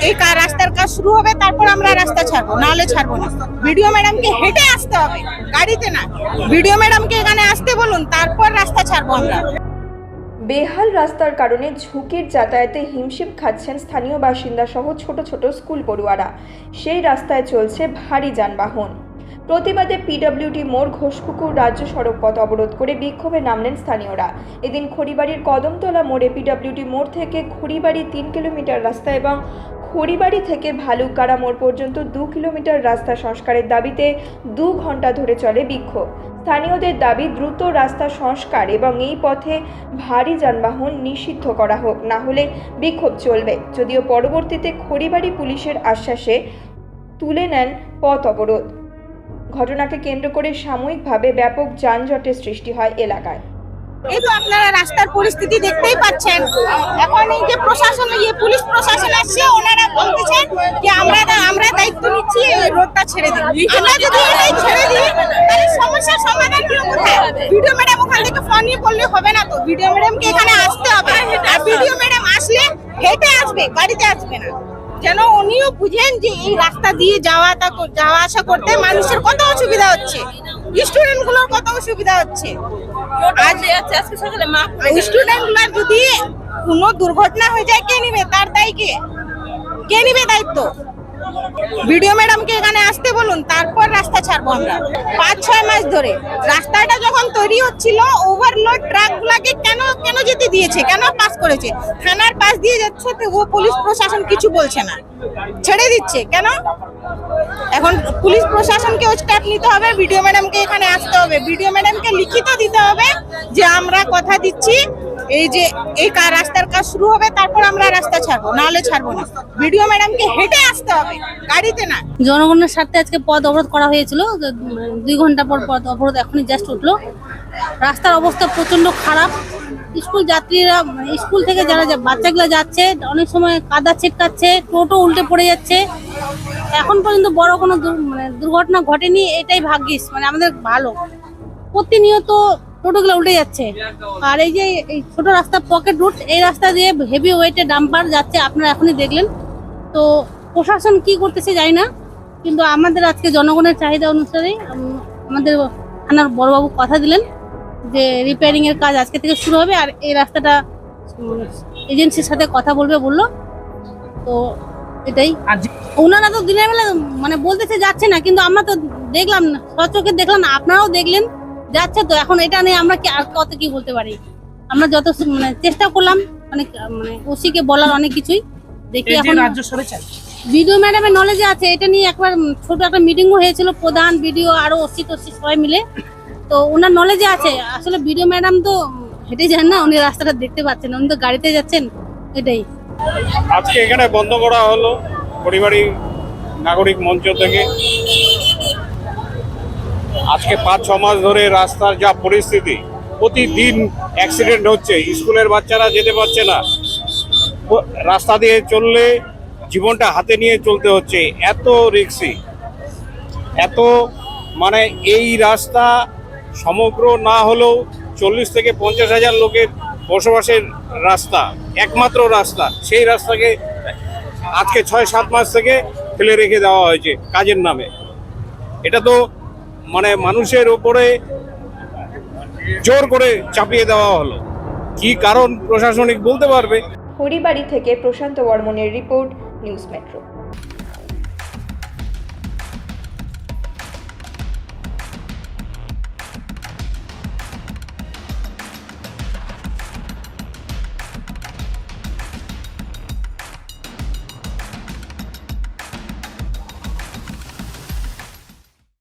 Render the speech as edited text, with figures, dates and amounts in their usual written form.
এই রাস্তার কাজ শুরু হবে, তারপর আমরা রাস্তা ছাড়বো, নাহলে ছাড়বো না। ভিডিও ম্যাডামকে হেঁটে আসতে হবে, গাড়িতে না। ভিডিও ম্যাডামকে এখানে আসতে বলুন, তারপর রাস্তা ছাড়বো আমরা। বেহাল রাস্তার কারণে ঝুঁকির যাতায়াতে হিমশিম খাচ্ছেন স্থানীয় বাসিন্দা সহ ছোট ছোট স্কুল পড়ুয়ারা। সেই রাস্তায় চলছে ভারী যানবাহন। প্রতিবাদে পিডব্লিউডি মোড় ঘোষপুকুর রাজ্য সড়ক পথ অবরোধ করে বিক্ষোভে নামলেন স্থানীয়রা। এদিন খড়িবাড়ির কদমতলা মোড়ে পিডব্লিউডি মোড় থেকে খড়িবাড়ি 3 কিলোমিটার রাস্তা এবং খড়িবাড়ি থেকে ভালুকগাড়া মোড় পর্যন্ত 2 কিলোমিটার রাস্তা সংস্কারের দাবিতে 2 ঘন্টা ধরে চলে বিক্ষোভ। স্থানীয়দের দাবি দ্রুত রাস্তা সংস্কার এবং এই পথে ভারী যানবাহন নিষিদ্ধ করা হোক, না হলে বিক্ষোভ চলবে। যদিও পরবর্তীতে খড়িবাড়ি পুলিশের আশ্বাসে তুলে নেন পথ অবরোধ। ঘটনাকে কেন্দ্র করে সাময়িকভাবে ব্যাপক যানজটের সৃষ্টি হয় এলাকায়। এই তো আপনারা রাস্তার পরিস্থিতি দেখতেই পাচ্ছেন। এখন এই যে প্রশাসন, পুলিশ প্রশাসন আসছে, ওনারা বলতেছেন যে আমরা দায়িত্ব নিচ্ছি, এই রোডটা ছেড়ে দিন। আমরা যদি এটাই ছেড়ে দিই, তাহলে সমস্যার সমাধান কি কোথায়? ভিডিও ম্যাডাম ওখান থেকে ফোন নিয়ে বললে হবে না তো, ভিডিও ম্যাডামকে এখানে আসতে হবে। আর ভিডিও ম্যাডাম আসলে হেঁটে আসবে, গাড়িতে আসবে না। যেন উনিও বুঝেন যে এই রাস্তা দিয়ে যাওয়া আসা করতে মানুষের কত অসুবিধা হচ্ছে, স্টুডেন্ট গুলোর কত অসুবিধা হচ্ছে। স্টুডেন্ট গুলার যদি কোনো দুর্ঘটনা হয়ে যায়, কে নিবে তার দায়? কে নিবে দায়িত্ব? ভিডিও ম্যাডামকে এখানে আসতে বলুন, তারপর রাস্তা ছাড়বো আমরা। 5-6 মাস ধরে রাস্তাটা যখন তৈরি হচ্ছিল, ওভারলোড ট্রাক গুলাকে কেন যেতে দিয়েছে, কেন পাস করেছে? থানার পাশ দিয়ে যাচ্ছে, তো ও পুলিশ প্রশাসন কিছু বলছে না, ছেড়ে দিচ্ছে কেন? এখন পুলিশ প্রশাসনকে স্টেপ নিতে হবে, ভিডিও ম্যাডামকে এখানে আসতে হবে, ভিডিও ম্যাডামকে লিখিত দিতে হবে যে আমরা কথা দিচ্ছি এই যে এই রাস্তার কাজ শুরু হবে, তারপর আমরা রাস্তা ছাড়বো, নাহলে ছাড়বো না। ভিডিও ম্যাডামকে হেঁটে আসতে হবে, গাড়িতে না। জনগণের স্বার্থে আজকে পথ অবরোধ করা হয়েছিল। 2 ঘন্টা পর পথ অবরোধ এখনই জাস্ট উঠলো। রাস্তার অবস্থা প্রচন্ড খারাপ। স্কুল যাত্রীরা, স্কুল থেকে যারা বাচ্চাগুলো যাচ্ছে, অনেক সময় কাদা ছিটকাচ্ছে, টোটো উল্টে পড়ে যাচ্ছে। এখন পর্যন্ত বড় কোনো দুর্ঘটনা ঘটেনি, এটাই ভাগ্যিস, আমাদের ভালো। প্রতিনিয়ত টোটোগুলো উল্টে যাচ্ছে। আর এই যে এই ছোট রাস্তা, পকেট রুট, এই রাস্তা দিয়ে হেভি ওয়েটে ডাম্পার যাচ্ছে, আপনারা এখনই দেখলেন। তো প্রশাসন কি করতেছে জানি না, কিন্তু আমাদের আজকে জনগণের চাহিদা অনুসারে আমাদের থানার বড়বাবু কথা দিলেন যে রিপেয়ারিং এর কাজ আজকে থেকে শুরু হবে, আর এই রাস্তাটা এজেন্সির সাথে কথা বললো। তো এটাই, ওনারা তো দিনের বেলা বলতেছে যাচ্ছে না, কিন্তু আমরা তো দেখলাম না, সচক্ষে দেখলাম না, আপনারাও দেখলেন যাচ্ছে। তো এখন এটা নিয়ে আমরা আর কত কি বলতে পারি? আমরা যত চেষ্টা করলাম, ওসিকে বলার অনেক কিছুই, দেখি এখন ভিডিও ম্যাডামের নলেজে আছে। এটা নিয়ে একবার ছোট একটা মিটিংও হয়েছিল, প্রধান, ভিডিও, আরো ওসি সবাই মিলে। তো ওনার নলেজে আছে। আসলে ভিডিও ম্যাডাম তো হেঁটে যান না, উনি রাস্তাটা দেখতে পাচ্ছেন, উনি তো গাড়িতে যাচ্ছেন। এটাই আজকে এখানে বন্ধ করা হলো খড়িবাড়ি নাগরিক মঞ্চ থেকে। আজকে 5-6 মাস ধরে রাস্তার যা পরিস্থিতি, প্রতিদিন অ্যাক্সিডেন্ট হচ্ছে, স্কুলের বাচ্চারা যেতে পারছে না, রাস্তা দিয়ে চললে জীবনটা হাতে নিয়ে চলতে হচ্ছে, এত রিস্কি, এত এই রাস্তা সমগ্র না হলেও 40 থেকে 50 হাজার লোকের বসবাসের রাস্তা, একমাত্র রাস্তা। সেই রাস্তাকে আজকে 6-7 মাস থেকে ফেলে রেখে দেওয়া হয়েছে কাজের নামে। এটা তো মানুষের উপরে জোর করে চাপিয়ে দেওয়া হলো। কি কারণ প্রশাসনিক বলতে পারবে। খড়িবাড়ি থেকে প্রশান্ত বর্মনের রিপোর্ট, নিউজ মেট্রো।